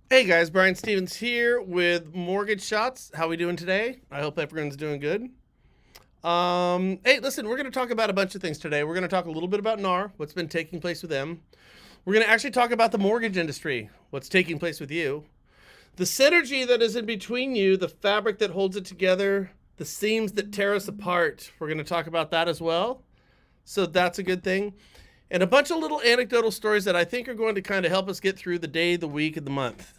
Hey guys, Brian Stevens here with Mortgage Shots. How we doing today? I hope everyone's doing good. Hey, listen, we're going to talk about a bunch of things today. We're going to talk a little bit about NAR, what's been taking place with them. We're going to actually talk about the mortgage industry, what's taking place with you. The synergy that is in between you, the fabric that holds it together, the seams that tear us apart. We're going to talk about that as well. So that's a good thing. And a bunch of little anecdotal stories that I think are going to kind of help us get through the day, the week, and the month.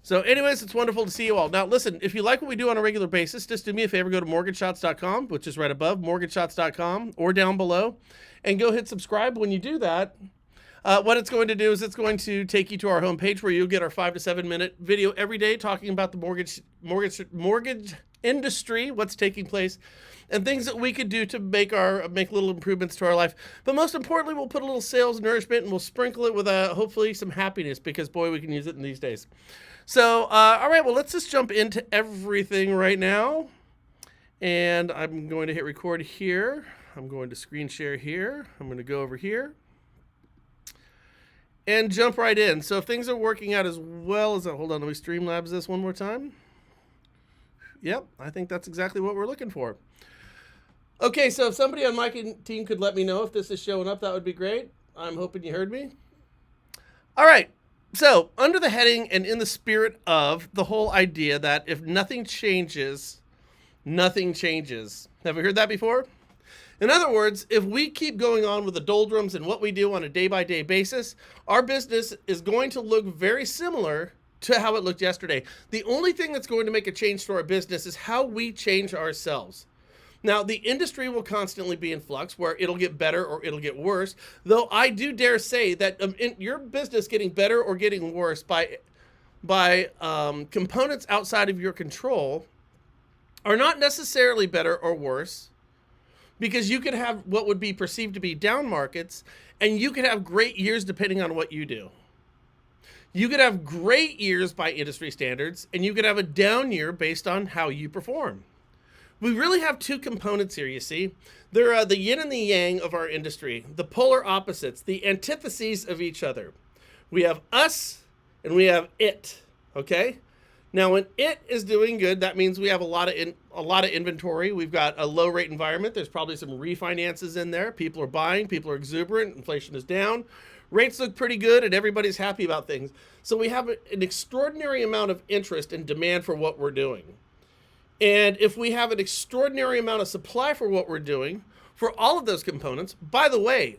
So, anyways, it's wonderful to see you all. Now, listen, if you like what we do on a regular basis, just do me a favor, go to mortgageshots.com, which is right above, mortgageshots.com, or down below, and go hit subscribe. When you do that, what it's going to do is it's going to take you to our homepage where you'll get our 5 to 7 minute video every day talking about the mortgage industry, what's taking place, and things that we could do to make little improvements to our life. But most importantly, we'll put a little sales nourishment and we'll sprinkle it with hopefully some happiness, because boy, we can use it in these days. So, all right, well, let's just jump into everything right now. And I'm going to hit record here. I'm going to screen share here. I'm going to go over here and jump right in. So if things are working out as well as hold on, let me Streamlabs this one more time. Yep, I think that's exactly what we're looking for. Okay, so if somebody on my team could let me know if this is showing up, that would be great. I'm hoping you heard me. All right. So, under the heading and in the spirit of the whole idea that if nothing changes, nothing changes. Have you heard that before? In other words, if we keep going on with the doldrums and what we do on a day-by-day basis, our business is going to look very similar to how it looked yesterday. The only thing that's going to make a change to our business is how we change ourselves. Now, the industry will constantly be in flux, where it'll get better or it'll get worse, though I do dare say that in your business getting better or getting worse by components outside of your control are not necessarily better or worse, because you could have what would be perceived to be down markets, and you could have great years depending on what you do. You could have great years by industry standards, and you could have a down year based on how you perform. We really have two components here, you see. They're the yin and the yang of our industry, the polar opposites, the antitheses of each other. We have us and we have it, okay? Now, when it is doing good, that means we have a lot of inventory. We've got a low rate environment. There's probably some refinances in there. People are buying, people are exuberant, inflation is down. Rates look pretty good and everybody's happy about things. So we have an extraordinary amount of interest and demand for what we're doing. And if we have an extraordinary amount of supply for what we're doing, for all of those components, by the way,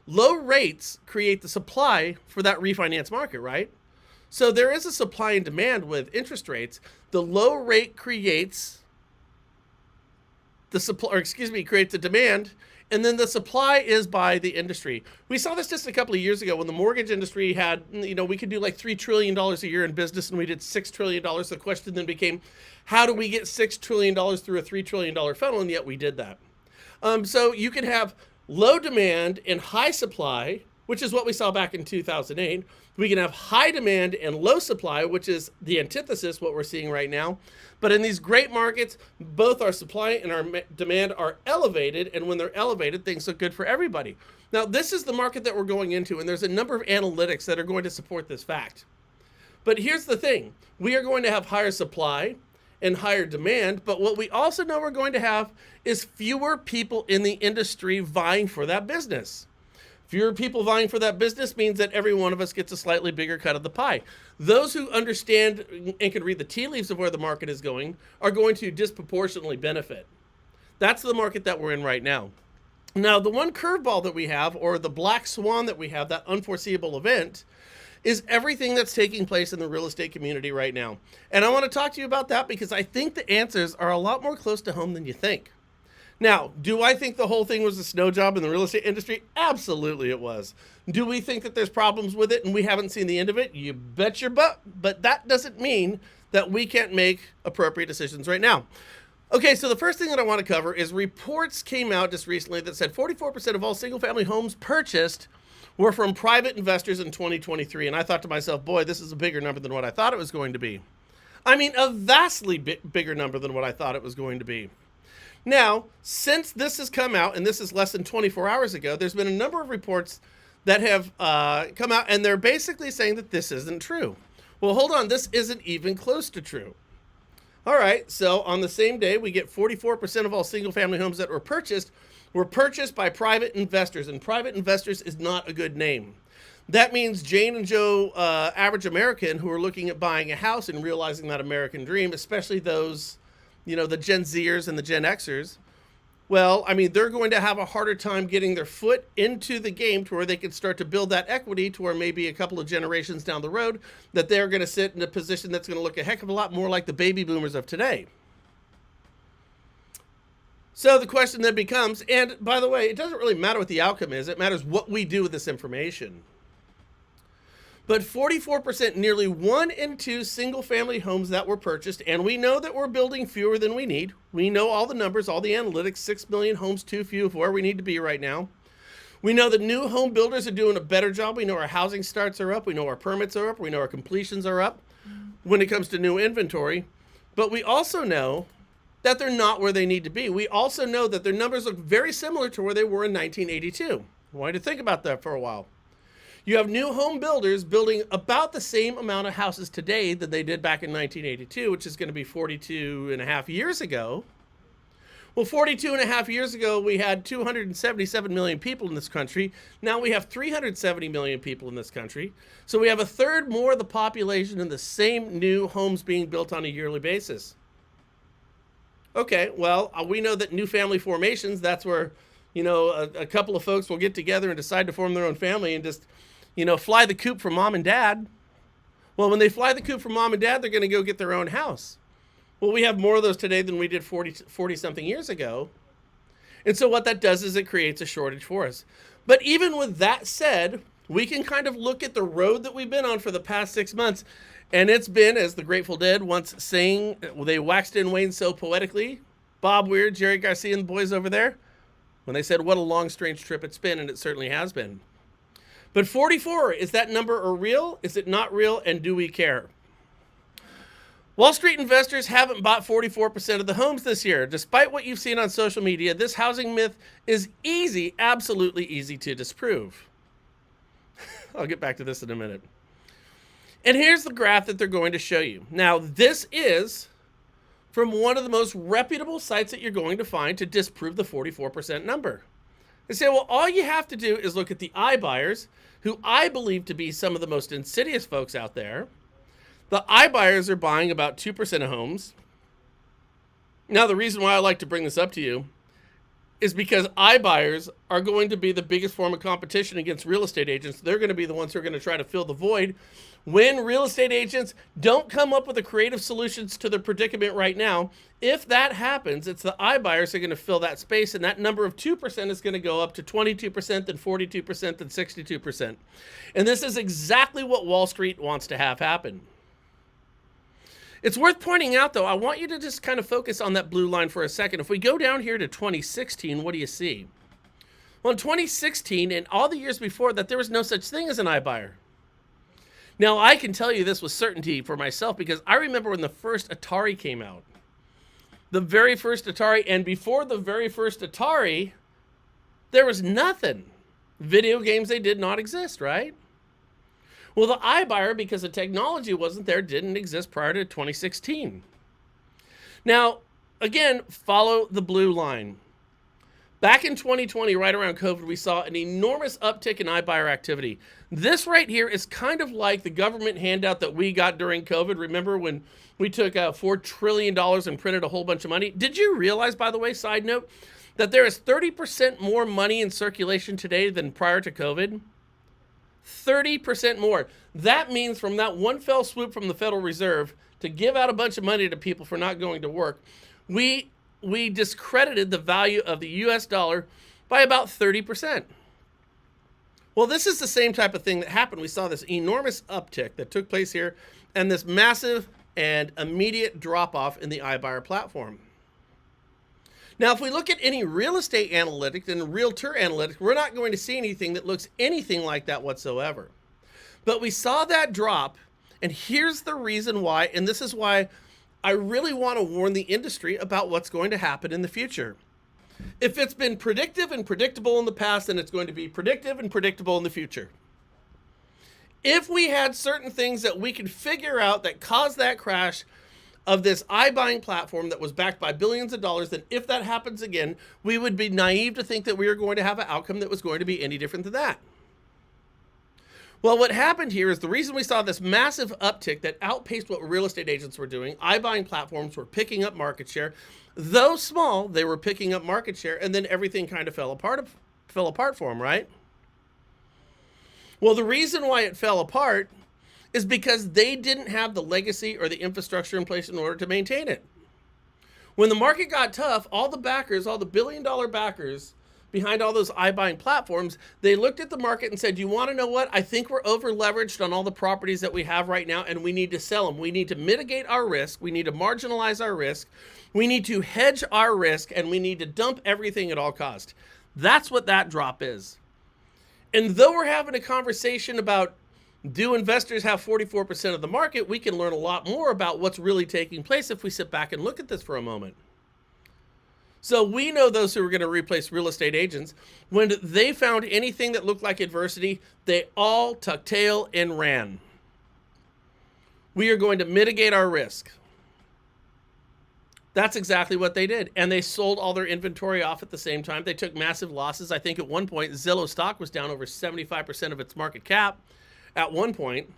low rates create the supply for that refinance market, right? So there is a supply and demand with interest rates. The low rate creates the supply, or excuse me, creates the demand, and then the supply is by the industry. We saw this just a couple of years ago when the mortgage industry had, we could do like $3 trillion a year in business and we did $6 trillion. The question then became, how do we get $6 trillion through a $3 trillion funnel? And yet we did that. So you can have low demand and high supply, which is what we saw back in 2008. We can have high demand and low supply, which is the antithesis, what we're seeing right now. But in these great markets, both our supply and our demand are elevated. And when they're elevated, things look good for everybody. Now, this is the market that we're going into, and there's a number of analytics that are going to support this fact. But here's the thing. We are going to have higher supply and higher demand, but what we also know we're going to have is fewer people in the industry vying for that business. Fewer people vying for that business means that every one of us gets a slightly bigger cut of the pie. Those who understand and can read the tea leaves of where the market is going are going to disproportionately benefit. That's the market that we're in right now. Now, the one curveball that we have, or the black swan that we have, that unforeseeable event, is everything that's taking place in the real estate community right now. And I want to talk to you about that because I think the answers are a lot more close to home than you think. Now, do I think the whole thing was a snow job in the real estate industry? Absolutely it was. Do we think that there's problems with it and we haven't seen the end of it? You bet your butt. But that doesn't mean that we can't make appropriate decisions right now. Okay, so the first thing that I want to cover is reports came out just recently that said 44% of all single-family homes purchased were from private investors in 2023. And I thought to myself, boy, this is a bigger number than what I thought it was going to be. I mean, a vastly bigger number than what I thought it was going to be. Now, since this has come out, and this is less than 24 hours ago, there's been a number of reports that have come out, and they're basically saying that this isn't true. Well, hold on. This isn't even close to true. All right, so on the same day, we get 44% of all single-family homes that were purchased by private investors, and private investors is not a good name. That means Jane and Joe, average American, who are looking at buying a house and realizing that American dream, especially those, the Gen Zers and the Gen Xers. Well, I mean, they're going to have a harder time getting their foot into the game to where they can start to build that equity to where maybe a couple of generations down the road that they're going to sit in a position that's going to look a heck of a lot more like the baby boomers of today. So the question then becomes, and by the way, it doesn't really matter what the outcome is. It matters what we do with this information. But 44%, nearly 1 in 2 single-family homes that were purchased, and we know that we're building fewer than we need. We know all the numbers, all the analytics, 6 million homes too few of where we need to be right now. We know that new home builders are doing a better job. We know our housing starts are up. We know our permits are up. We know our completions are up when it comes to new inventory. But we also know that they're not where they need to be. We also know that their numbers look very similar to where they were in 1982. I want you to think about that for a while. You have new home builders building about the same amount of houses today that they did back in 1982, which is going to be 42 and a half years ago. Well, 42 and a half years ago, we had 277 million people in this country. Now we have 370 million people in this country. So we have a third more of the population in the same new homes being built on a yearly basis. Okay, well, we know that new family formations, that's where, a couple of folks will get together and decide to form their own family and just, fly the coop from mom and dad. Well, when they fly the coop from mom and dad, they're going to go get their own house. Well, we have more of those today than we did 40 something years ago. And so what that does is it creates a shortage for us. But even with that said, we can kind of look at the road that we've been on for the past 6 months. And it's been, as the Grateful Dead once sang, they waxed and waned so poetically. Bob Weir, Jerry Garcia, and the boys over there, when they said, what a long, strange trip it's been, and it certainly has been. But 44, is that number real? Is it not real? And do we care? Wall Street investors haven't bought 44% of the homes this year. Despite what you've seen on social media, this housing myth is easy, absolutely easy to disprove. I'll get back to this in a minute. And here's the graph that they're going to show you. Now, this is from one of the most reputable sites that you're going to find to disprove the 44% number. They say, well, all you have to do is look at the iBuyers, who I believe to be some of the most insidious folks out there. The iBuyers are buying about 2% of homes. Now, the reason why I like to bring this up to you is because iBuyers are going to be the biggest form of competition against real estate agents. They're going to be the ones who are going to try to fill the void when real estate agents don't come up with the creative solutions to their predicament right now. If that happens, it's the iBuyers who are going to fill that space, and that number of 2% is going to go up to 22%, then 42%, then 62%. And this is exactly what Wall Street wants to have happen. It's worth pointing out, though, I want you to just kind of focus on that blue line for a second. If we go down here to 2016, what do you see? Well, in 2016 and all the years before that, there was no such thing as an iBuyer. Now, I can tell you this with certainty for myself because I remember when the first Atari came out. The very first Atari, and before the very first Atari, there was nothing. Video games, they did not exist, right? Well, the iBuyer, because the technology wasn't there, didn't exist prior to 2016. Now, again, follow the blue line. Back in 2020, right around COVID, we saw an enormous uptick in iBuyer activity. This right here is kind of like the government handout that we got during COVID. Remember when we took $4 trillion and printed a whole bunch of money? Did you realize, by the way, side note, that there is 30% more money in circulation today than prior to COVID? 30% more. That means from that one fell swoop from the Federal Reserve to give out a bunch of money to people for not going to work, we discredited the value of the US dollar by about 30%. Well, this is the same type of thing that happened. We saw this enormous uptick that took place here and this massive and immediate drop-off in the iBuyer platform. Now, if we look at any real estate analytics and realtor analytics, we're not going to see anything that looks anything like that whatsoever. But we saw that drop, and here's the reason why, and this is why I really want to warn the industry about what's going to happen in the future. If it's been predictive and predictable in the past, then it's going to be predictive and predictable in the future. If we had certain things that we could figure out that caused that crash of this iBuying platform that was backed by billions of dollars, then if that happens again, we would be naive to think that we are going to have an outcome that was going to be any different than that. Well, what happened here is the reason we saw this massive uptick that outpaced what real estate agents were doing. iBuying platforms were picking up market share. Though small, they were picking up market share, and then everything kind of fell apart for them, right? Well, the reason why it fell apart is because they didn't have the legacy or the infrastructure in place in order to maintain it. When the market got tough, all the backers, all the billion-dollar backers behind all those iBuying platforms, they looked at the market and said, you want to know what? I think we're over-leveraged on all the properties that we have right now, and we need to sell them. We need to mitigate our risk. We need to marginalize our risk. We need to hedge our risk, and we need to dump everything at all cost. That's what that drop is. And though we're having a conversation about do investors have 44% of the market, we can learn a lot more about what's really taking place if we sit back and look at this for a moment. So we know those who are going to replace real estate agents, when they found anything that looked like adversity, they all tucked tail and ran. We are going to mitigate our risk. That's exactly what they did. And they sold all their inventory off at the same time. They took massive losses. I think at one point, Zillow stock was down over 75% of its market cap at one point.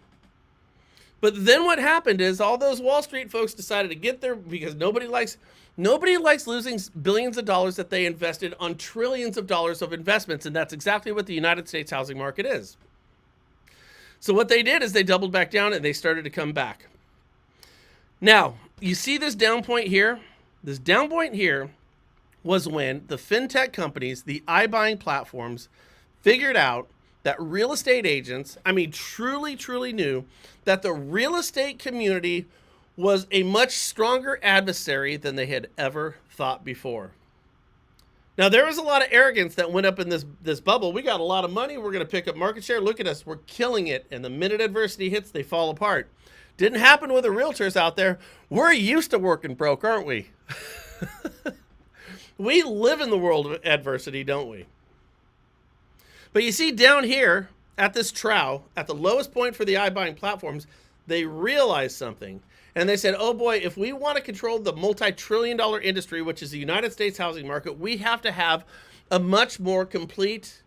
But then what happened is all those Wall Street folks decided to get there because nobody likes losing billions of dollars that they invested on trillions of dollars of investments. And that's exactly what the United States housing market is. So what they did is they doubled back down and they started to come back. Now, you see this down point here? This down point here was when the fintech companies, the iBuying platforms, figured out that real estate agents, truly knew that the real estate community was a much stronger adversary than they had ever thought before. Now, there was a lot of arrogance that went up in this bubble. We got a lot of money. We're going to pick up market share. Look at us. We're killing it. And the minute adversity hits, they fall apart. Didn't happen with the realtors out there. We're used to working broke, aren't we? We live in the world of adversity, don't we? But you see down here at this trough, at the lowest point for the iBuying platforms, they realized something. And they said, oh boy, if we want to control the multi-trillion-dollar industry, which is the United States housing market, we have to have a much more complete,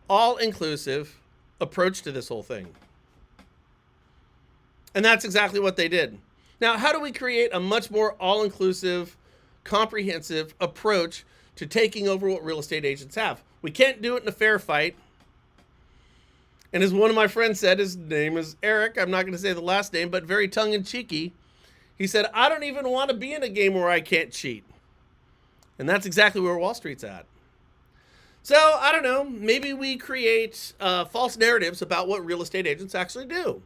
all-inclusive approach to this whole thing. And that's exactly what they did. Now, how do we create a much more all-inclusive, comprehensive approach to taking over what real estate agents have? We can't do it in a fair fight. And as one of my friends said, his name is Eric, I'm not going to say the last name, but very tongue-in-cheeky, he said, I don't even want to be in a game where I can't cheat. And that's exactly where Wall Street's at. So, I don't know, maybe we create false narratives about what real estate agents actually do,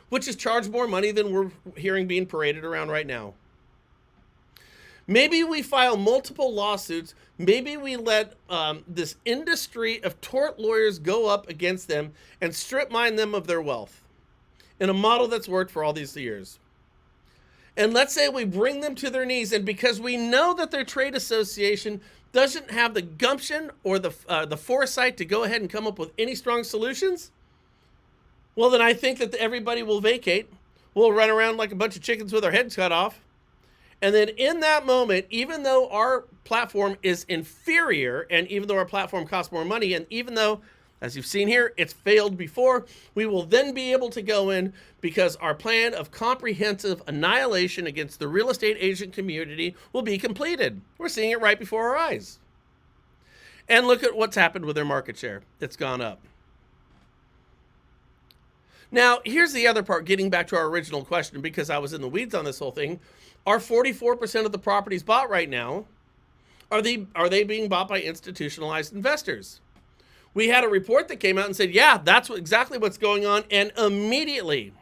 which is charge more money than we're hearing being paraded around right now. Maybe we file multiple lawsuits. Maybe we let this industry of tort lawyers go up against them and strip mine them of their wealth in a model that's worked for all these years. And let's say we bring them to their knees, and because we know that their trade association doesn't have the gumption or the foresight to go ahead and come up with any strong solutions, well, then I think that everybody will vacate. We'll run around like a bunch of chickens with our heads cut off. And then in that moment, even though our platform is inferior, and even though our platform costs more money, and even though, as you've seen here, it's failed before, we will then be able to go in because our plan of comprehensive annihilation against the real estate agent community will be completed. We're seeing it right before our eyes. And look at what's happened with their market share. It's gone up. Now, here's the other part, getting back to our original question, because I was in the weeds on this whole thing. Are 44% of the properties bought right now, are they being bought by institutionalized investors? We had a report that came out and said, yeah, that's exactly what's going on, and immediately,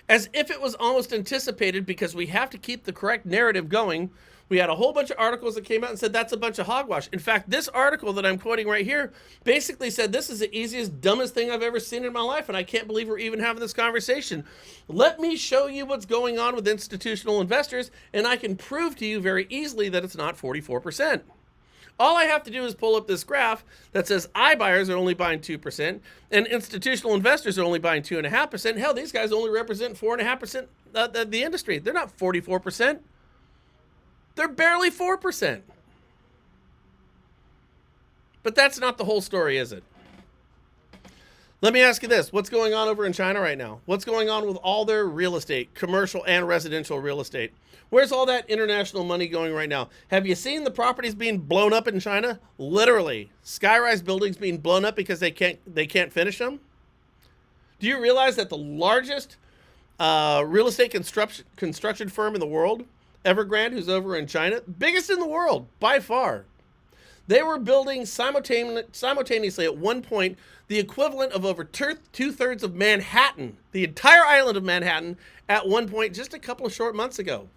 as if it was almost anticipated because we have to keep the correct narrative going, we had a whole bunch of articles that came out and said that's a bunch of hogwash. In fact, this article that I'm quoting right here basically said this is the easiest, dumbest thing I've ever seen in my life, and I can't believe we're even having this conversation. Let me show you what's going on with institutional investors, and I can prove to you very easily that it's not 44%. All I have to do is pull up this graph that says iBuyers are only buying 2% and institutional investors are only buying 2.5%. Hell, these guys only represent 4.5% of the industry. They're not 44%. They're barely 4%. But that's not the whole story, is it? Let me ask you this. What's going on over in China right now? What's going on with all their real estate, commercial and residential real estate? Where's all that international money going right now? Have you seen the properties being blown up in China? Literally, skyrise buildings being blown up because they can't finish them. Do you realize that the largest real estate construction firm in the world, Evergrande, who's over in China, biggest in the world by far, they were building simultaneously at one point the equivalent of over 2/3 of Manhattan, the entire island of Manhattan, at one point just a couple of short months ago.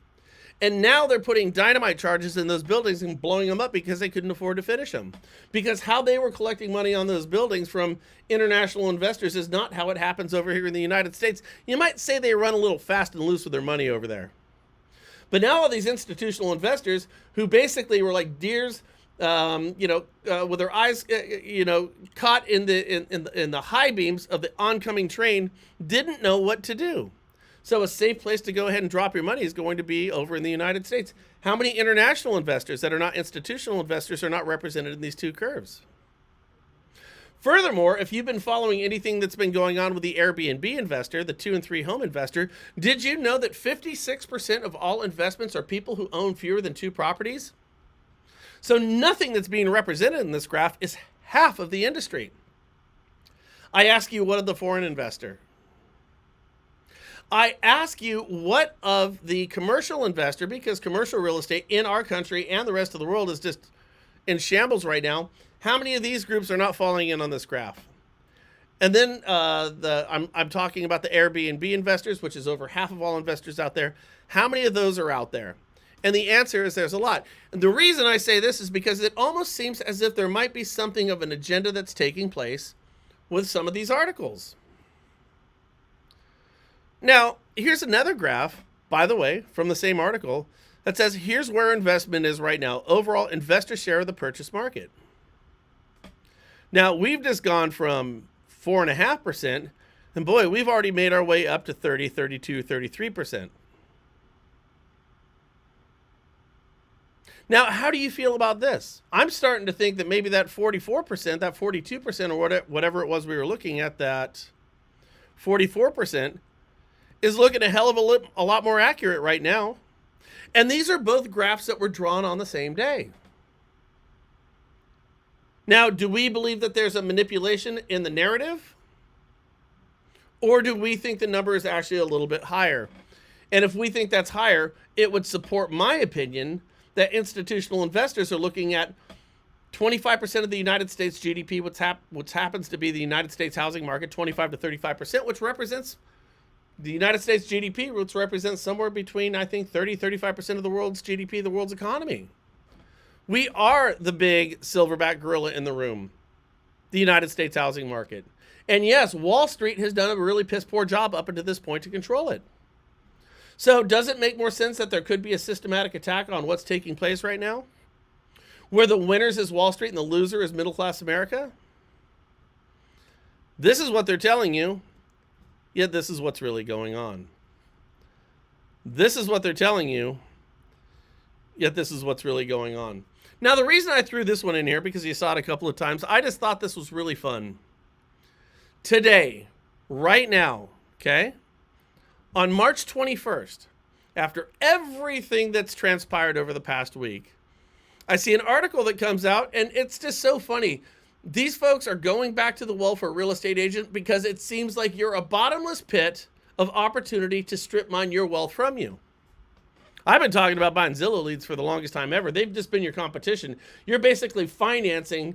And now they're putting dynamite charges in those buildings and blowing them up because they couldn't afford to finish them. Because how they were collecting money on those buildings from international investors is not how it happens over here in the United States. You might say they run a little fast and loose with their money over there. But now all these institutional investors who basically were like deers, with their eyes, caught in the high beams of the oncoming train, didn't know what to do. So a safe place to go ahead and drop your money is going to be over in the United States. How many international investors that are not institutional investors are not represented in these two curves? Furthermore, if you've been following anything that's been going on with the Airbnb investor, the 2 and 3 home investor, did you know that 56% of all investments are people who own fewer than 2 properties? So nothing that's being represented in this graph is half of the industry. I ask you, what of the foreign investor? I ask you, what of the commercial investor, because commercial real estate in our country and the rest of the world is just in shambles right now. How many of these groups are not falling in on this graph? And then I'm talking about the Airbnb investors, which is over half of all investors out there. How many of those are out there? And the answer is there's a lot. And the reason I say this is because it almost seems as if there might be something of an agenda that's taking place with some of these articles. Now, here's another graph, by the way, from the same article that says here's where investment is right now. Overall investor share of the purchase market. Now, we've just gone from 4.5%, and boy, we've already made our way up to 30, 32, 33%. Now, how do you feel about this? I'm starting to think that maybe that 44%, that 42%, or whatever it was we were looking at, that 44%, is looking a hell of a lot more accurate right now. And these are both graphs that were drawn on the same day. Now, do we believe that there's a manipulation in the narrative? Or do we think the number is actually a little bit higher? And if we think that's higher, it would support my opinion that institutional investors are looking at 25% of the United States GDP, which happens to be the United States housing market, 25 to 35%, which represents the United States GDP, which represents somewhere between, I think, 30, 35% of the world's GDP, the world's economy. We are the big silverback gorilla in the room, the United States housing market. And yes, Wall Street has done a really piss poor job up until this point to control it. So does it make more sense that there could be a systematic attack on what's taking place right now, where the winners is Wall Street and the loser is middle class America? This is what they're telling you, yet this is what's really going on. This is what they're telling you, yet this is what's really going on. Now, the reason I threw this one in here, because you saw it a couple of times, I just thought this was really fun. Today, right now, okay, on March 21st, after everything that's transpired over the past week, I see an article that comes out, and it's just so funny. These folks are going back to the well for a real estate agent because it seems like you're a bottomless pit of opportunity to strip mine your wealth from you. I've been talking about buying Zillow leads for the longest time ever. They've just been your competition. You're basically financing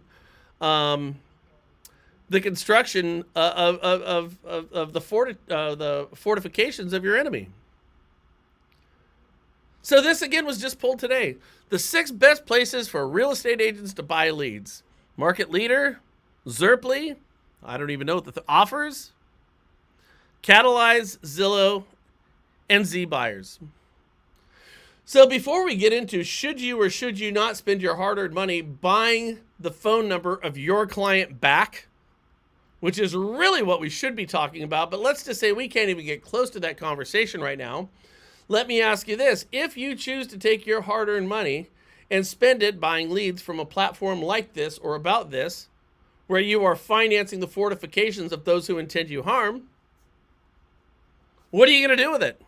the construction of the fortifications of your enemy. So this again was just pulled today. The 6 best places for real estate agents to buy leads. Market Leader, Zerply, I don't even know what the offers, Catalyze, Zillow, and Z Buyers. So before we get into should you or should you not spend your hard-earned money buying the phone number of your client back, which is really what we should be talking about, but let's just say we can't even get close to that conversation right now. Let me ask you this. If you choose to take your hard-earned money and spend it buying leads from a platform like this or about this, where you are financing the fortifications of those who intend you harm, what are you going to do with it?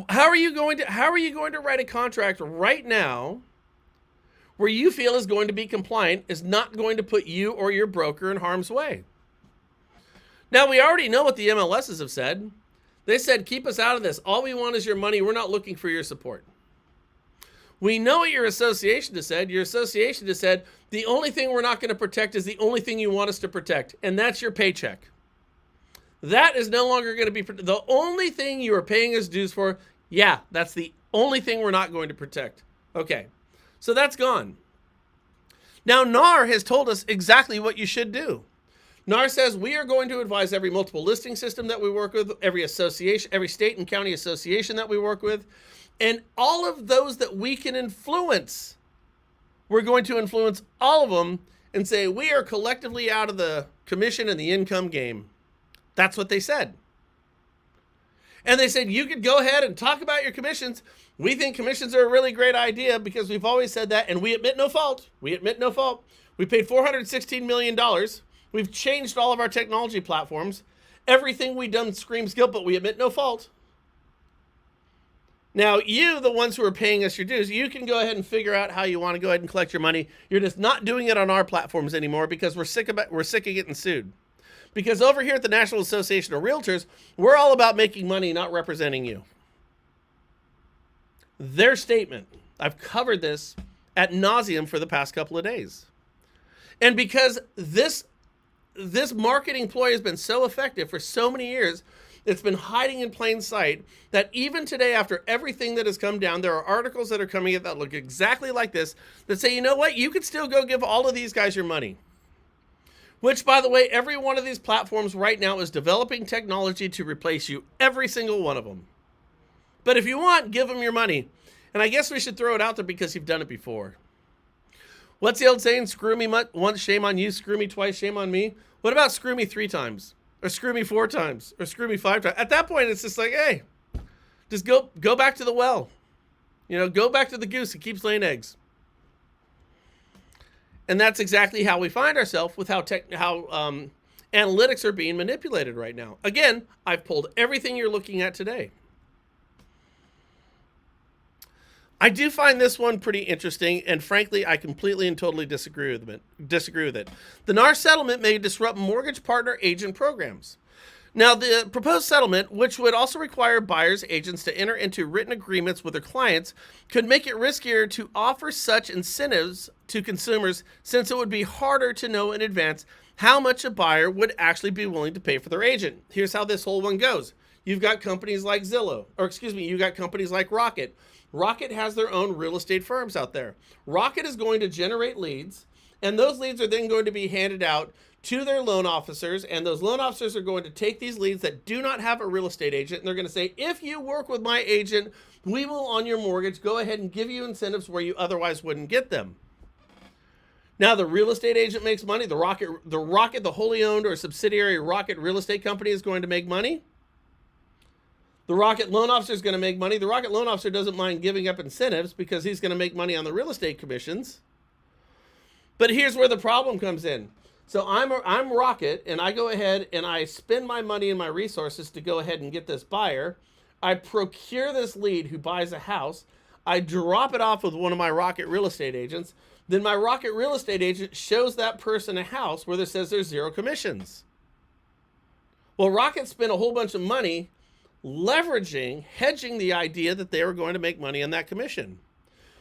How are you going to write a contract right now where you feel is going to be compliant, is not going to put you or your broker in harm's way? Now, we already know what the MLSs have said. They said, keep us out of this. All we want is your money. We're not looking for your support. We know what your association has said. Your association has said, the only thing we're not going to protect is the only thing you want us to protect, and that's your paycheck. That is no longer going to be the only thing you are paying us dues for. Yeah, that's the only thing we're not going to protect. Okay, so that's gone. Now, NAR has told us exactly what you should do. NAR says we are going to advise every multiple listing system that we work with, every association, every state and county association that we work with, and all of those that we can influence. We're going to influence all of them and say we are collectively out of the commission and the income game. That's what they said. And they said, you could go ahead and talk about your commissions. We think commissions are a really great idea because we've always said that, and we admit no fault. We admit no fault. We paid $416 million. We've changed all of our technology platforms. Everything we've done screams guilt, but we admit no fault. Now, you, the ones who are paying us your dues, you can go ahead and figure out how you want to go ahead and collect your money. You're just not doing it on our platforms anymore because we're sick of getting sued. Because over here at the National Association of Realtors, we're all about making money, not representing you. Their statement. I've covered this ad nauseum for the past couple of days. And because this marketing ploy has been so effective for so many years, it's been hiding in plain sight that even today, after everything that has come down, there are articles that are coming in that look exactly like this that say, you know what, you could still go give all of these guys your money. Which, by the way, every one of these platforms right now is developing technology to replace you, every single one of them. But if you want, give them your money. And I guess we should throw it out there because you've done it before. What's the old saying? Screw me once, shame on you. Screw me twice, shame on me. What about screw me 3 times? Or screw me 4 times? Or screw me 5 times? At that point, it's just like, hey, just go back to the well. You know, go back to the goose. It keeps laying eggs. And that's exactly how we find ourselves with how analytics are being manipulated right now. Again, I've pulled everything you're looking at today. I do find this one pretty interesting, and frankly, I completely and totally disagree with it. The NAR settlement may disrupt mortgage partner agent programs. Now, the proposed settlement, which would also require buyers' agents to enter into written agreements with their clients, could make it riskier to offer such incentives to consumers since it would be harder to know in advance how much a buyer would actually be willing to pay for their agent. Here's how this whole one goes. You've got companies like you've got companies like Rocket. Rocket has their own real estate firms out there. Rocket is going to generate leads, and those leads are then going to be handed out to their loan officers, and those loan officers are going to take these leads that do not have a real estate agent, and they're going to say, if you work with my agent, we will, on your mortgage, go ahead and give you incentives where you otherwise wouldn't get them. Now, the real estate agent makes money. The Rocket, the wholly owned or subsidiary Rocket real estate company is going to make money. The Rocket loan officer is going to make money. The Rocket loan officer doesn't mind giving up incentives because he's going to make money on the real estate commissions. But here's where the problem comes in. So I'm Rocket, and I go ahead and I spend my money and my resources to go ahead and get this buyer. I procure this lead who buys a house. I drop it off with one of my Rocket real estate agents. Then my Rocket real estate agent shows that person a house where it says there's 0 commissions. Well, Rocket spent a whole bunch of money hedging the idea that they were going to make money on that commission.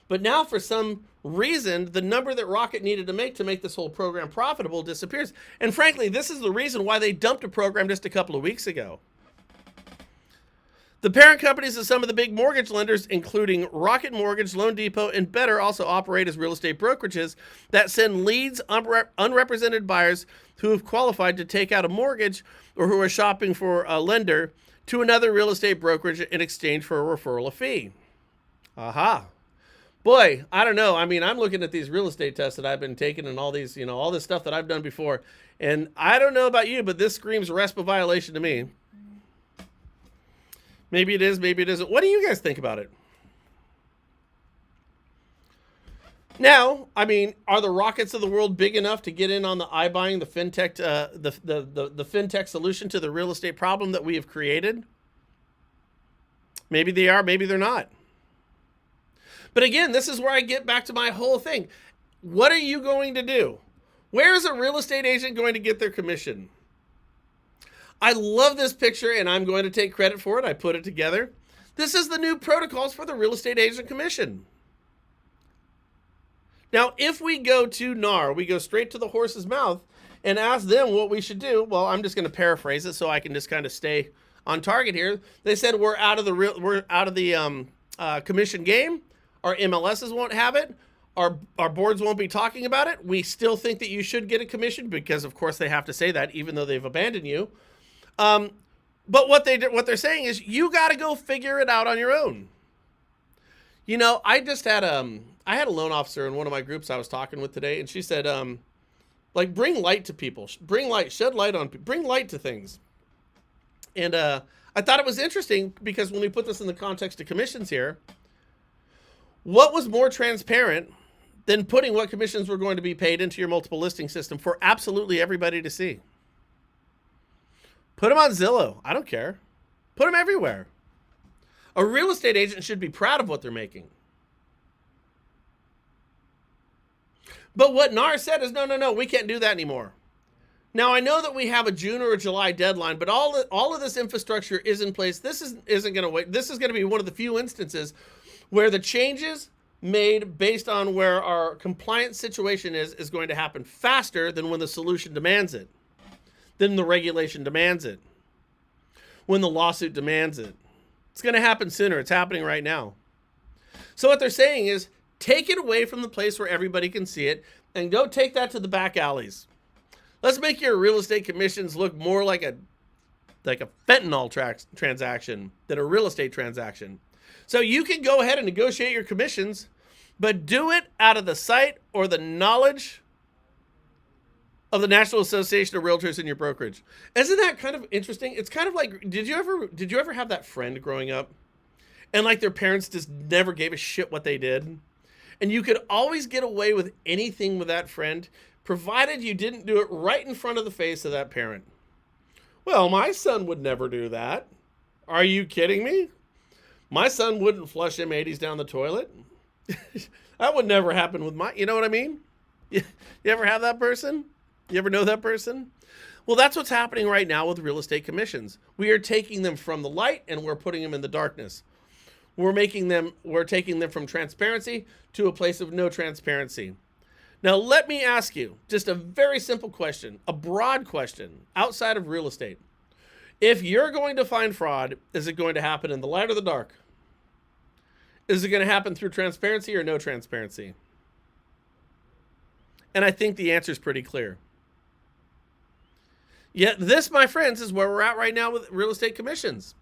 But now, for some reason, the number that Rocket needed to make this whole program profitable disappears. And frankly, this is the reason why they dumped a program just a couple of weeks ago. The parent companies of some of the big mortgage lenders, including Rocket Mortgage, Loan Depot, and Better, also operate as real estate brokerages that send leads, unrepresented buyers who have qualified to take out a mortgage or who are shopping for a lender to another real estate brokerage in exchange for a referral fee. Aha. Boy, I don't know. I mean, I'm looking at these real estate tests that I've been taking and all these, all this stuff that I've done before. And I don't know about you, but this screams RESPA violation to me. Maybe it is, maybe it isn't. What do you guys think about it? Now, I mean, are the rockets of the world big enough to get in on the iBuying, the fintech, the fintech solution to the real estate problem that we have created? Maybe they are, maybe they're not. But again, this is where I get back to my whole thing. What are you going to do? Where is a real estate agent going to get their commission? I love this picture, and I'm going to take credit for it. I put it together. This is the new protocols for the real estate agent commission. Now, if we go to NAR, we go straight to the horse's mouth and ask them what we should do. Well, I'm just going to paraphrase it so I can just kind of stay on target here. They said we're out of the commission game. Our MLSs won't have it. Our boards won't be talking about it. We still think that you should get a commission because, of course, they have to say that even though they've abandoned you. But what they're saying is you got to go figure it out on your own. I just had I had a loan officer in one of my groups I was talking with today, and she said, bring light to people, bring light, shed light on, bring light to things. And I thought it was interesting because when we put this in the context of commissions here, what was more transparent than putting what commissions were going to be paid into your multiple listing system for absolutely everybody to see? Put them on Zillow. I don't care. Put them everywhere. A real estate agent should be proud of what they're making. But what NAR said is, no, we can't do that anymore. Now, I know that we have a June or a July deadline, but all of this infrastructure is in place. This isn't going to wait. This is going to be one of the few instances where the changes made based on where our compliance situation is going to happen faster than when the solution demands it, than the regulation demands it, when the lawsuit demands it. It's going to happen sooner. It's happening right now. So what they're saying is take it away from the place where everybody can see it and go take that to the back alleys. Let's make your real estate commissions look more like a fentanyl transaction than a real estate transaction. So you can go ahead and negotiate your commissions, but do it out of the sight or the knowledge of the National Association of Realtors in your brokerage. Isn't that kind of interesting? It's kind of like, did you ever have that friend growing up and like their parents just never gave a shit what they did? And you could always get away with anything with that friend, provided you didn't do it right in front of the face of that parent. Well, my son would never do that. Are you kidding me? My son wouldn't flush M80s down the toilet. That would never happen with you know what I mean? You ever have that person? You ever know that person? Well, that's what's happening right now with real estate commissions. We are taking them from the light and we're putting them in the darkness. We're taking them from transparency to a place of no transparency. Now, let me ask you just a very simple question, a broad question outside of real estate. If you're going to find fraud, is it going to happen in the light or the dark? Is it going to happen through transparency or no transparency? And I think the answer is pretty clear. Yet this, my friends, is where we're at right now with real estate commissions.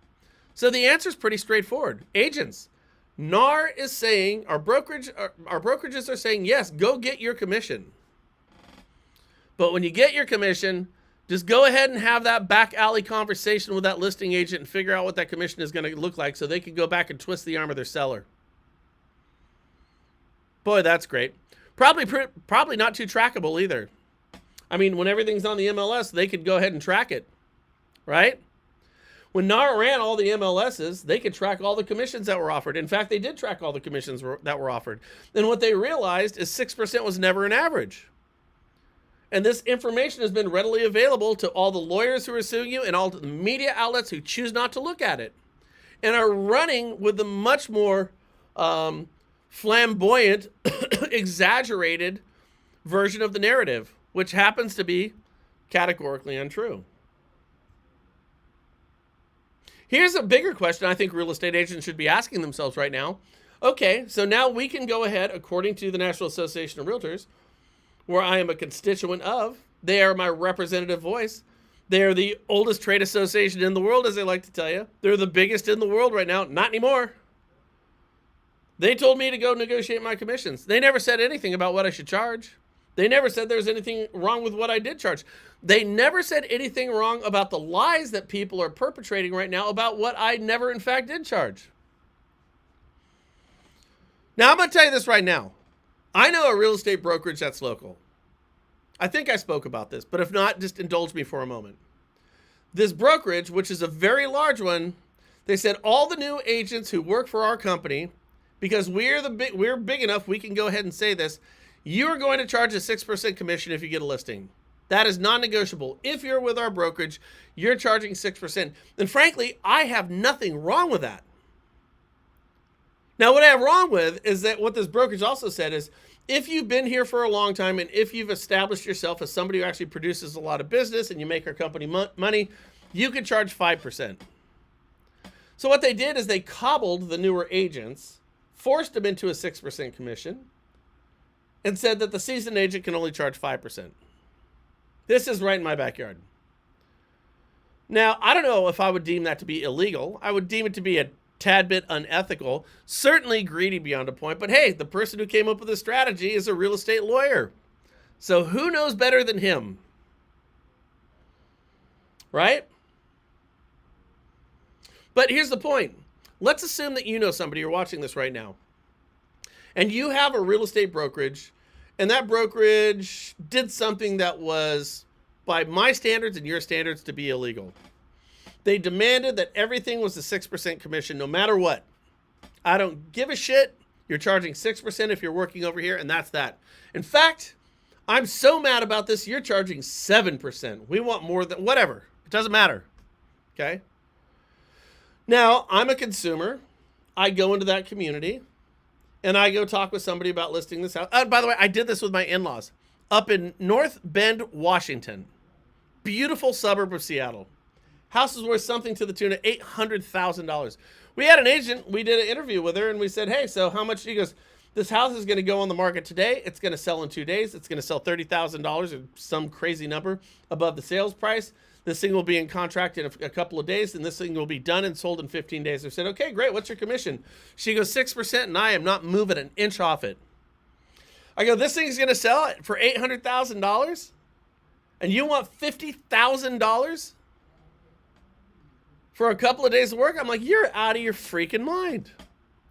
So the answer is pretty straightforward. Agents, NAR is saying, our brokerages are saying, yes, go get your commission. But when you get your commission, just go ahead and have that back alley conversation with that listing agent and figure out what that commission is going to look like so they can go back and twist the arm of their seller. Boy, that's great. Probably not too trackable either. I mean, when everything's on the MLS, they could go ahead and track it, right? When NAR ran all the MLSs, they could track all the commissions that were offered. In fact, they did track all the commissions that were offered. And what they realized is 6% was never an average. And this information has been readily available to all the lawyers who are suing you and all the media outlets who choose not to look at it and are running with the much more flamboyant, exaggerated version of the narrative, which happens to be categorically untrue. Here's a bigger question I think real estate agents should be asking themselves right now. Okay, so now we can go ahead, according to the National Association of Realtors, where I am a constituent of. They are my representative voice. They are the oldest trade association in the world, as they like to tell you. They're the biggest in the world right now. Not anymore. They told me to go negotiate my commissions. They never said anything about what I should charge. They never said there was anything wrong with what I did charge. They never said anything wrong about the lies that people are perpetrating right now about what I never in fact did charge. Now, I'm going to tell you this right now. I know a real estate brokerage that's local. I think I spoke about this, but if not, just indulge me for a moment. This brokerage, which is a very large one, they said all the new agents who work for our company, because we're big enough, we can go ahead and say this, you're going to charge a 6% commission if you get a listing. That is non-negotiable. If you're with our brokerage, you're charging 6%. And frankly, I have nothing wrong with that. Now, what I have wrong with is that what this brokerage also said is, if you've been here for a long time and if you've established yourself as somebody who actually produces a lot of business and you make our company money, you can charge 5%. So what they did is they cobbled the newer agents, forced them into a 6% commission, and said that the seasoned agent can only charge 5%. This is right in my backyard. Now, I don't know if I would deem that to be illegal. I would deem it to be a tad bit unethical, certainly greedy beyond a point. But hey, the person who came up with this strategy is a real estate lawyer. So who knows better than him? Right? But here's the point. Let's assume that you know somebody, you're watching this right now, and you have a real estate brokerage, and that brokerage did something that was, by my standards and your standards, to be illegal. They demanded that everything was a 6% commission no matter what. I don't give a shit. You're charging 6% if you're working over here, and that's that. In fact, I'm so mad about this, you're charging 7%. We want more than, whatever. It doesn't matter. Okay? Now, I'm a consumer. I go into that community, and I go talk with somebody about listing this house. By the way, I did this with my in-laws up in North Bend, Washington. Beautiful suburb of Seattle. House is worth something to the tune of $800,000. We had an agent, we did an interview with her, and we said, hey, so how much? She goes, this house is going to go on the market today. It's going to sell in 2 days. It's going to sell $30,000 or some crazy number above the sales price. This thing will be in contract in a couple of days, and this thing will be done and sold in 15 days. I said, okay, great. What's your commission? She goes, 6%, and I am not moving an inch off it. I go, this thing's going to sell it for $800,000, and you want $50,000 for a couple of days of work? I'm like, you're out of your freaking mind.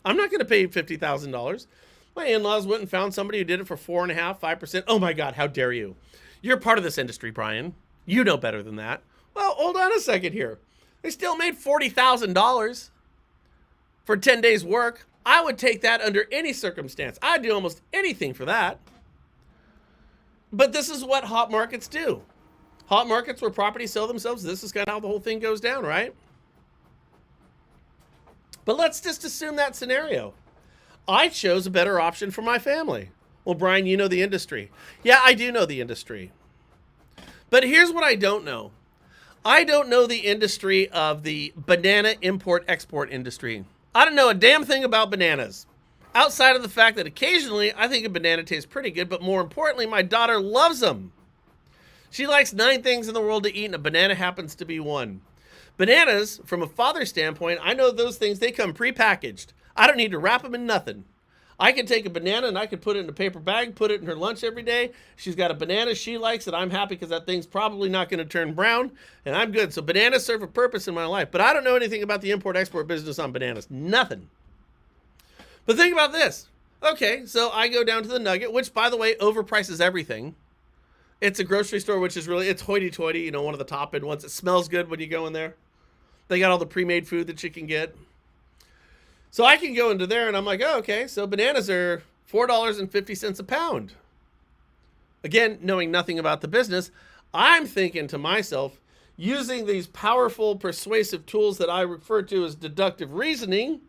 I'm not going to pay you $50,000. My in-laws went and found somebody who did it for 4.5%, 5%. Oh my God, how dare you? You're part of this industry, Brian. You know better than that. Well, hold on a second here. They still made $40,000 for 10 days work. I would take that under any circumstance. I'd do almost anything for that. But this is what hot markets do. Hot markets where properties sell themselves, this is kind of how the whole thing goes down, right? But let's just assume that scenario. I chose a better option for my family. Well, Brian, you know the industry. Yeah, I do know the industry. But here's what I don't know. I don't know the industry of the banana import-export industry. I don't know a damn thing about bananas. Outside of the fact that occasionally I think a banana tastes pretty good, but more importantly, my daughter loves them. She likes 9 things in the world to eat, and a banana happens to be one. Bananas, from a father's standpoint, I know those things, they come pre-packaged. I don't need to wrap them in nothing. I can take a banana and I can put it in a paper bag, put it in her lunch every day. She's got a banana she likes, and I'm happy because that thing's probably not going to turn brown, and I'm good. So bananas serve a purpose in my life, but I don't know anything about the import-export business on bananas. Nothing. But think about this. Okay, so I go down to the Nugget, which, by the way, overprices everything. It's a grocery store, which is really, it's hoity-toity, you know, one of the top-end ones. It smells good when you go in there. They got all the pre-made food that you can get. So I can go into there and I'm like, oh, okay, so bananas are $4.50 a pound. Again, knowing nothing about the business, I'm thinking to myself, using these powerful, persuasive tools that I refer to as deductive reasoning,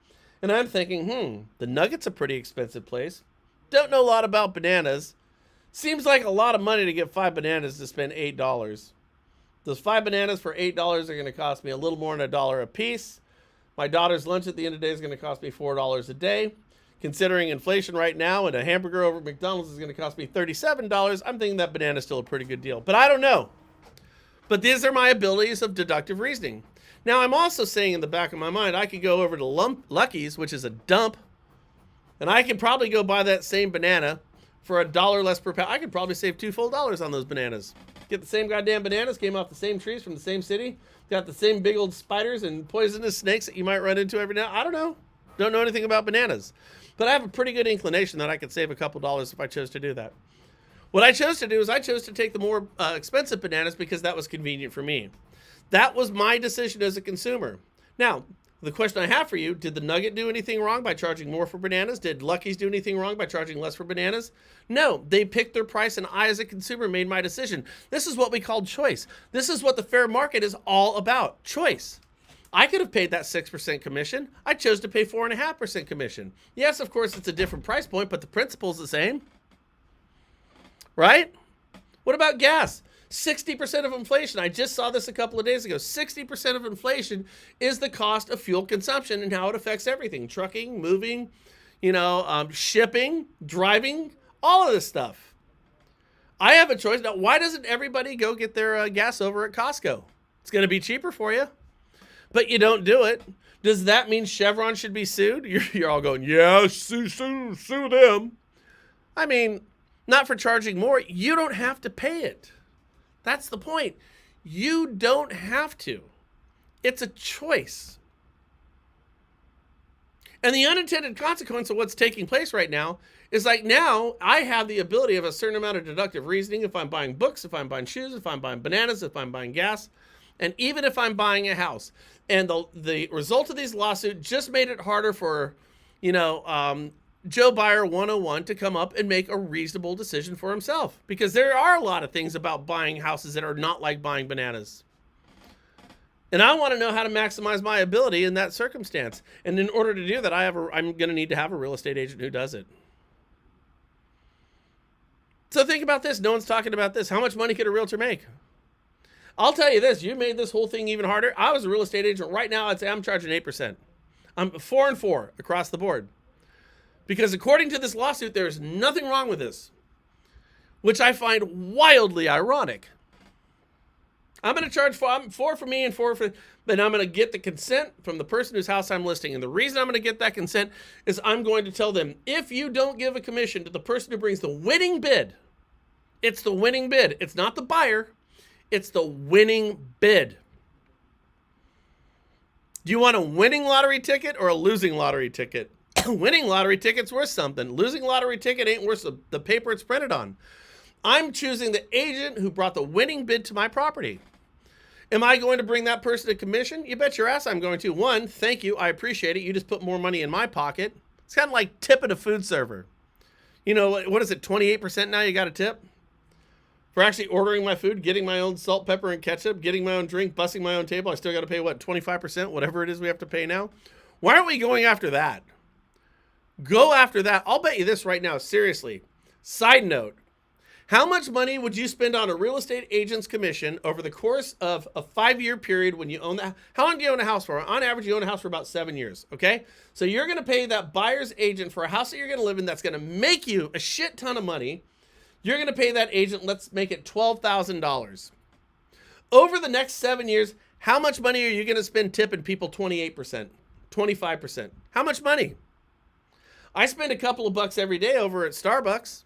and I'm thinking, the Nugget's a pretty expensive place. Don't know a lot about bananas. Seems like a lot of money to get 5 bananas to spend $8. Those 5 bananas for $8 are going to cost me a little more than $1 a piece. My daughter's lunch at the end of the day is going to cost me $4 a day. Considering inflation right now, and a hamburger over at McDonald's is going to cost me $37, I'm thinking that banana is still a pretty good deal. But I don't know. But these are my abilities of deductive reasoning. Now, I'm also saying in the back of my mind, I could go over to Lucky's, which is a dump, And I could probably go buy that same banana for $1 less per pound. I could probably save $2 full on those bananas. Get the same goddamn bananas, came off the same trees from the same city, got the same big old spiders and poisonous snakes that you might run into every now. I don't know. Don't know anything about bananas. But I have a pretty good inclination that I could save a couple dollars if I chose to do that. What I chose to do is I chose to take the more expensive bananas because that was convenient for me. That was my decision as a consumer. Now, the question I have for you, did the Nugget do anything wrong by charging more for bananas? Did Lucky's do anything wrong by charging less for bananas? No, they picked their price and I as a consumer made my decision. This is what we call choice. This is what the fair market is all about, choice. I could have paid that 6% commission. I chose to pay 4.5% commission. Yes, of course, it's a different price point, but the principle's the same. Right? What about gas? 60% of inflation. I just saw this a couple of days ago. 60% of inflation is the cost of fuel consumption and how it affects everything. Trucking, moving, shipping, driving, all of this stuff. I have a choice. Now, why doesn't everybody go get their gas over at Costco? It's going to be cheaper for you, but you don't do it. Does that mean Chevron should be sued? You're all going, yeah, sue them. I mean, not for charging more. You don't have to pay it. That's the point. You don't have to. It's a choice. And the unintended consequence of what's taking place right now is like now I have the ability of a certain amount of deductive reasoning if I'm buying books, if I'm buying shoes, if I'm buying bananas, if I'm buying gas, and even if I'm buying a house. And the result of these lawsuits just made it harder for, Joe Buyer 101 to come up and make a reasonable decision for himself. Because there are a lot of things about buying houses that are not like buying bananas. And I want to know how to maximize my ability in that circumstance. And in order to do that, I'm going to need to have a real estate agent who does it. So think about this. No one's talking about this. How much money could a realtor make? I'll tell you this. You made this whole thing even harder. I was a real estate agent. Right now, I'd say I'm charging 8%. I'm 4 and 4 across the board. Because according to this lawsuit, there's nothing wrong with this, which I find wildly ironic. I'm going to charge 4 for me and 4 for, but I'm going to get the consent from the person whose house I'm listing. And the reason I'm going to get that consent is I'm going to tell them, if you don't give a commission to the person who brings the winning bid, it's the winning bid. It's not the buyer. It's the winning bid. Do you want a winning lottery ticket or a losing lottery ticket? Winning lottery ticket's worth something. Losing lottery ticket ain't worth the paper it's printed on. I'm choosing the agent who brought the winning bid to my property. Am I going to bring that person a commission? You bet your ass I'm going to. One, thank you. I appreciate it. You just put more money in my pocket. It's kind of like tipping a food server. What is it, 28% now you got to tip? For actually ordering my food, getting my own salt, pepper, and ketchup, getting my own drink, busting my own table, I still got to pay, 25%? Whatever it is we have to pay now. Why aren't we going after that? Go after that. I'll bet you this right now, seriously. Side note, how much money would you spend on a real estate agent's commission over the course of a 5-year period when you own that? How long do you own a house for? On average, you own a house for about 7 years, okay? So you're going to pay that buyer's agent for a house that you're going to live in that's going to make you a shit ton of money. You're going to pay that agent, let's make it $12,000. Over the next 7 years, how much money are you going to spend tipping people 28%, 25%? How much money? I spend a couple of bucks every day over at Starbucks.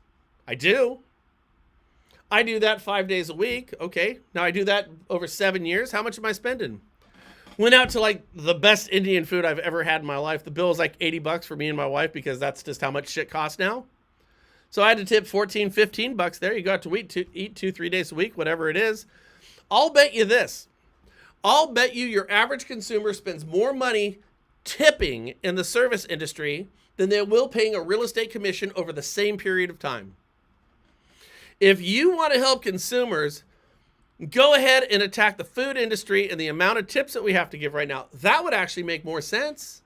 I do. I do that 5 days a week. Okay. Now I do that over 7 years. How much am I spending? Went out to like the best Indian food I've ever had in my life. The bill is like $80 for me and my wife because that's just how much shit costs now. So I had to tip 14, 15 bucks there. You got to eat 2-3 days a week, whatever it is. I'll bet you this. I'll bet you your average consumer spends more money tipping in the service industry than they will paying a real estate commission over the same period of time. If you want to help consumers, go ahead and attack the food industry and the amount of tips that we have to give right now. That would actually make more sense.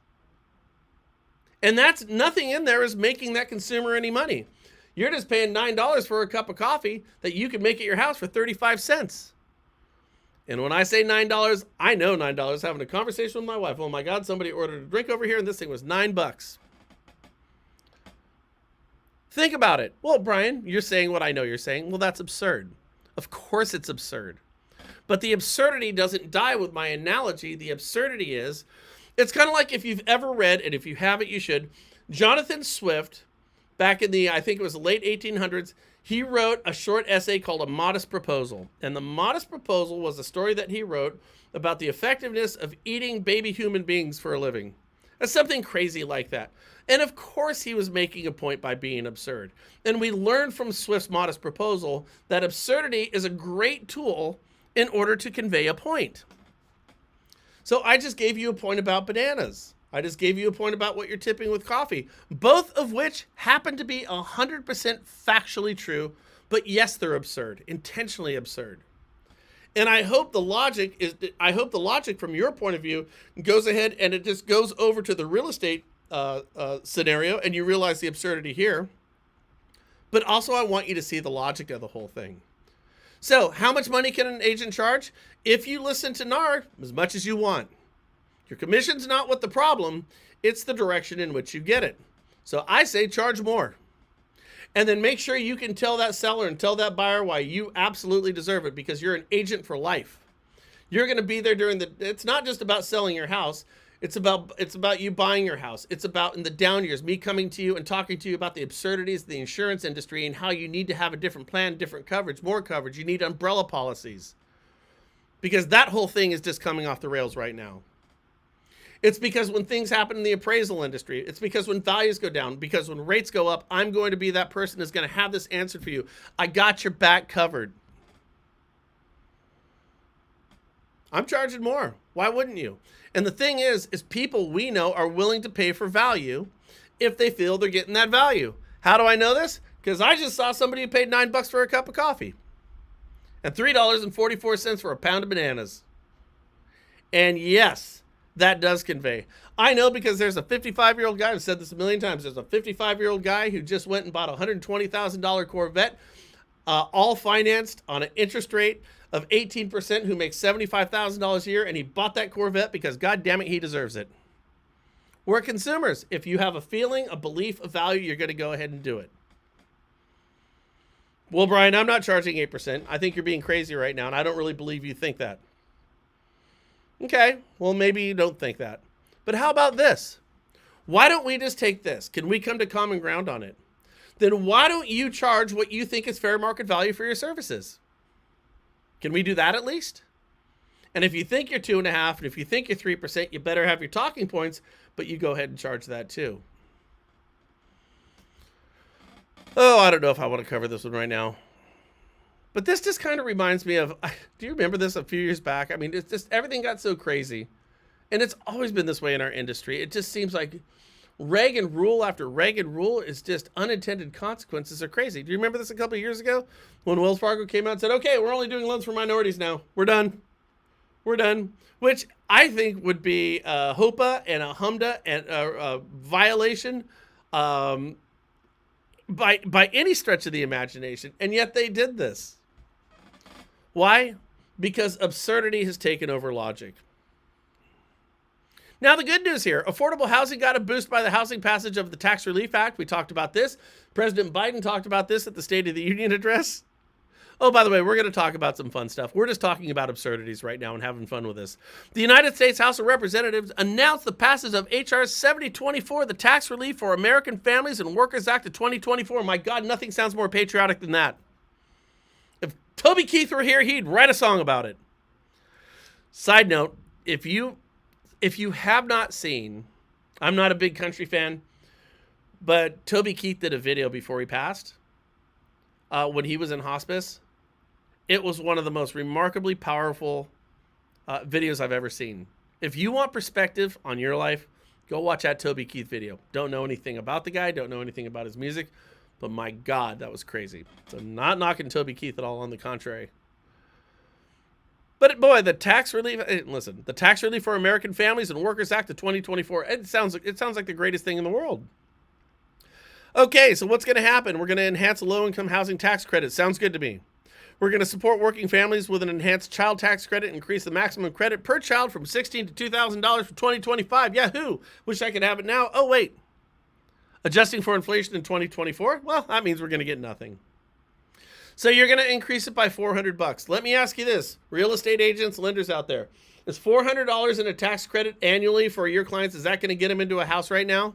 And that's nothing in there is making that consumer any money. You're just paying $9 for a cup of coffee that you can make at your house for 35 cents. And when I say $9, I know $9. Having a conversation with my wife. Oh my God, somebody ordered a drink over here and this thing was $9. Think about it. Well, Brian, you're saying what I know you're saying. Well, that's absurd. Of course it's absurd. But the absurdity doesn't die with my analogy. The absurdity is, it's kind of like if you've ever read, and if you haven't, you should, Jonathan Swift, back in the, I think it was the late 1800s, he wrote a short essay called A Modest Proposal. And the Modest Proposal was a story that he wrote about the effectiveness of eating baby human beings for a living. That's something crazy like that. And of course he was making a point by being absurd. And we learned from Swift's Modest Proposal that absurdity is a great tool in order to convey a point. So I just gave you a point about bananas. I just gave you a point about what you're tipping with coffee, both of which happen to be 100% factually true, but yes, they're absurd, intentionally absurd. And I hope the logic from your point of view goes ahead and it just goes over to the real estate scenario and you realize the absurdity here. But also I want you to see the logic of the whole thing. So how much money can an agent charge? If you listen to NAR, as much as you want. Your commission's not what the problem, it's the direction in which you get it. So I say charge more. And then make sure you can tell that seller and tell that buyer why you absolutely deserve it, because you're an agent for life. You're going to be there during it's not just about selling your house. It's about you buying your house. It's about in the down years, me coming to you and talking to you about the absurdities of the insurance industry and how you need to have a different plan, different coverage, more coverage. You need umbrella policies. Because that whole thing is just coming off the rails right now. It's because when things happen in the appraisal industry, it's because when values go down, because when rates go up, I'm going to be that person that's going to have this answered for you. I got your back covered. I'm charging more. Why wouldn't you? And the thing is people we know are willing to pay for value if they feel they're getting that value. How do I know this? Because I just saw somebody who paid $9 for a cup of coffee and $3.44 for a pound of bananas. And yes, that does convey. I know because there's a 55-year-old guy, I've said this a million times, there's a 55-year-old guy who just went and bought a $120,000 Corvette, all financed on an interest rate of 18%, who makes $75,000 a year, and he bought that Corvette because, God damn it, he deserves it. We're consumers. If you have a feeling, a belief, a value, you're going to go ahead and do it. Well, Brian, I'm not charging 8%. I think you're being crazy right now, and I don't really believe you think that. Okay, well, maybe you don't think that. But how about this? Why don't we just take this? Can we come to common ground on it? Then why don't you charge what you think is fair market value for your services? Can we do that at least? And if you think you're 2.5%, and if you think you're 3%, you better have your talking points, but you go ahead and charge that too. Oh, I don't know if I want to cover this one right now. But this just kind of reminds me of, do you remember this a few years back? I mean, it's just, everything got so crazy. And it's always been this way in our industry. It just seems like Reagan rule after Reagan rule is just unintended consequences are crazy. Do you remember this a couple of years ago when Wells Fargo came out and said, okay, we're only doing loans for minorities now. We're done. We're done. Which I think would be a HOPA and a HMDA and a violation by any stretch of the imagination. And yet they did this. Why? Because absurdity has taken over logic. Now, the good news here, affordable housing got a boost by the housing passage of the Tax Relief Act. We talked about this. President Biden talked about this at the State of the Union address. Oh, by the way, we're going to talk about some fun stuff. We're just talking about absurdities right now and having fun with this. The United States House of Representatives announced the passage of H.R. 7024, the Tax Relief for American Families and Workers Act of 2024. My God, nothing sounds more patriotic than that. If Toby Keith were here, he'd write a song about it. Side note, if you have not seen, I'm not a big country fan, but Toby Keith did a video before he passed when he was in hospice. It was one of the most remarkably powerful videos I've ever seen. If you want perspective on your life, go watch that Toby Keith video. Don't know anything about the guy, don't know anything about his music, but my God, that was crazy. So not knocking Toby Keith at all, on the contrary. But boy, the tax relief, listen, the Tax Relief for American Families and Workers Act of 2024, it sounds like the greatest thing in the world. Okay, so what's going to happen? We're going to enhance low-income housing tax credit. Sounds good to me. We're going to support working families with an enhanced child tax credit, increase the maximum credit per child from $1,600 to $2,000 for 2025. Yahoo! Wish I could have it now. Oh, wait. Adjusting for inflation in 2024? Well, that means we're going to get nothing. So you're going to increase it by $400. Let me ask you this, real estate agents, lenders out there. Is $400 in a tax credit annually for your clients, is that going to get them into a house right now?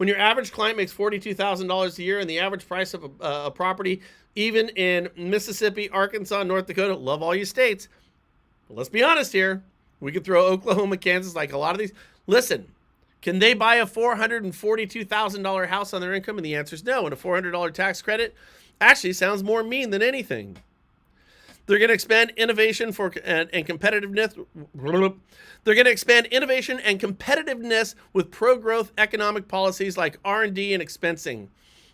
When your average client makes $42,000 a year and the average price of a property, even in Mississippi, Arkansas, North Dakota, love all you states. But let's be honest here. We could throw Oklahoma, Kansas, like a lot of these. Listen, can they buy a $442,000 house on their income? And the answer is no. And a $400 tax credit actually sounds more mean than anything. They're going to expand innovation and competitiveness. They're going to expand innovation and competitiveness with pro-growth economic policies like R&D and expensing.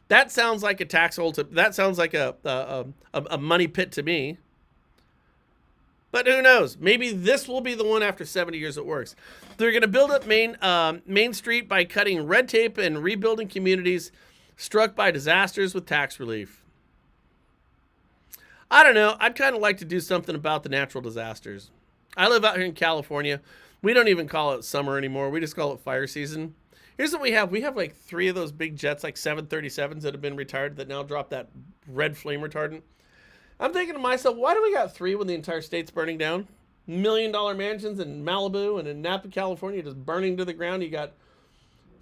That sounds like a tax hole. That sounds like a money pit to me. But who knows? Maybe this will be the one after 70 years it works. They're going to build up Main Street by cutting red tape and rebuilding communities struck by disasters with tax relief. I don't know. I'd kind of like to do something about the natural disasters. I live out here in California. We don't even call it summer anymore. We just call it fire season. Here's what we have. We have like 3 of those big jets, like 737s that have been retired that now drop that red flame retardant. I'm thinking to myself, why do we got 3 when the entire state's burning down? $1 million mansions in Malibu and in Napa, California, just burning to the ground. You got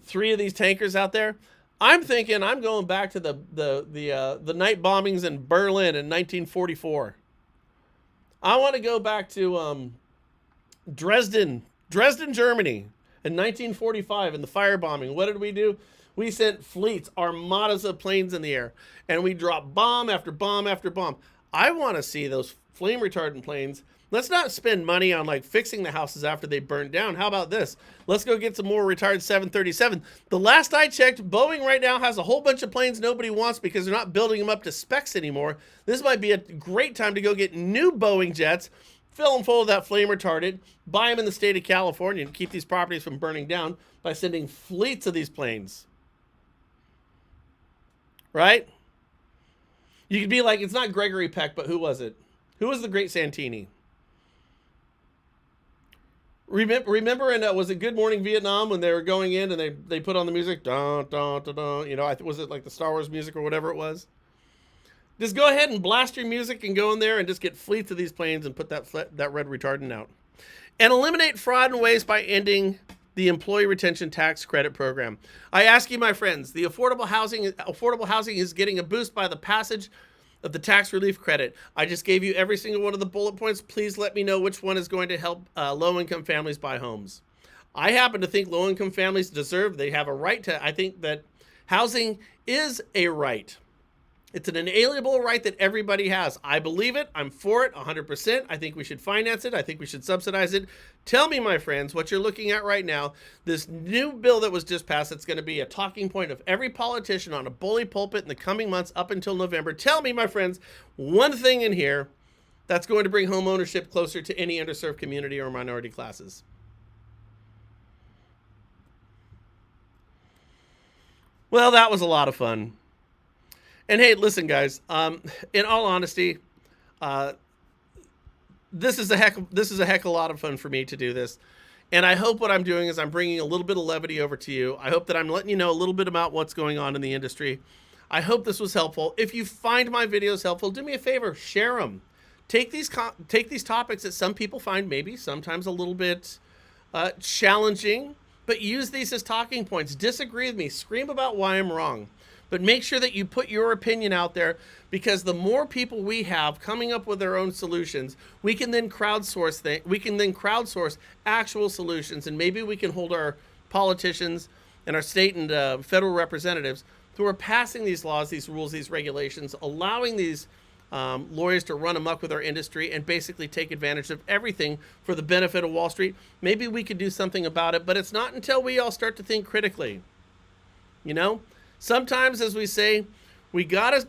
3 of these tankers out there. I'm thinking I'm going back to the night bombings in Berlin in 1944. I want to go back to Dresden, Germany in 1945 in the firebombing. What did we do? We sent fleets, armadas of planes in the air, and we dropped bomb after bomb after bomb. I want to see those flame retardant planes. Let's not spend money on like fixing the houses after they burn down. How about this? Let's go get some more retired 737. The last I checked, Boeing right now has a whole bunch of planes nobody wants because they're not building them up to specs anymore. This might be a great time to go get new Boeing jets, fill them full of that flame retardant, buy them in the state of California and keep these properties from burning down by sending fleets of these planes. Right? You could be like, it's not Gregory Peck, but who was it? Who was the great Santini? Remember in, was it Good Morning Vietnam when they were going in and they put on the music? Dun, dun, dun, dun, you know, was it like the Star Wars music or whatever it was? Just go ahead and blast your music and go in there and just get fleets of these planes and put that red retardant out. And eliminate fraud and waste by ending the Employee Retention Tax Credit Program. I ask you, my friends, the affordable housing is getting a boost by the passage of the tax relief credit. I just gave you every single one of the bullet points. Please let me know which one is going to help low-income families buy homes. I happen to think low-income families they have a right to, I think that housing is a right. It's an inalienable right that everybody has. I believe it. I'm for it 100%. I think we should finance it. I think we should subsidize it. Tell me, my friends, what you're looking at right now. This new bill that was just passed, it's going to be a talking point of every politician on a bully pulpit in the coming months up until November. Tell me, my friends, one thing in here that's going to bring home ownership closer to any underserved community or minority classes. Well, that was a lot of fun. And hey, listen, guys. In all honesty, this is a heck of a lot of fun for me to do this. And I hope what I'm doing is I'm bringing a little bit of levity over to you. I hope that I'm letting you know a little bit about what's going on in the industry. I hope this was helpful. If you find my videos helpful, do me a favor, share them. Take these topics that some people find maybe sometimes a little bit challenging, but use these as talking points. Disagree with me. Scream about why I'm wrong. But make sure that you put your opinion out there, because the more people we have coming up with their own solutions, we can then crowdsource actual solutions, and maybe we can hold our politicians and our state and federal representatives who are passing these laws, these rules, these regulations, allowing these lawyers to run amok with our industry and basically take advantage of everything for the benefit of Wall Street. Maybe we could do something about it, but it's not until we all start to think critically. You know? Sometimes, as we say, we gotta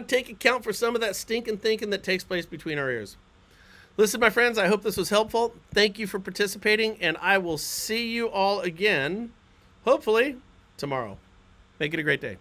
take account for some of that stinking thinking that takes place between our ears. Listen, my friends, I hope this was helpful. Thank you for participating, and I will see you all again, hopefully, tomorrow. Make it a great day.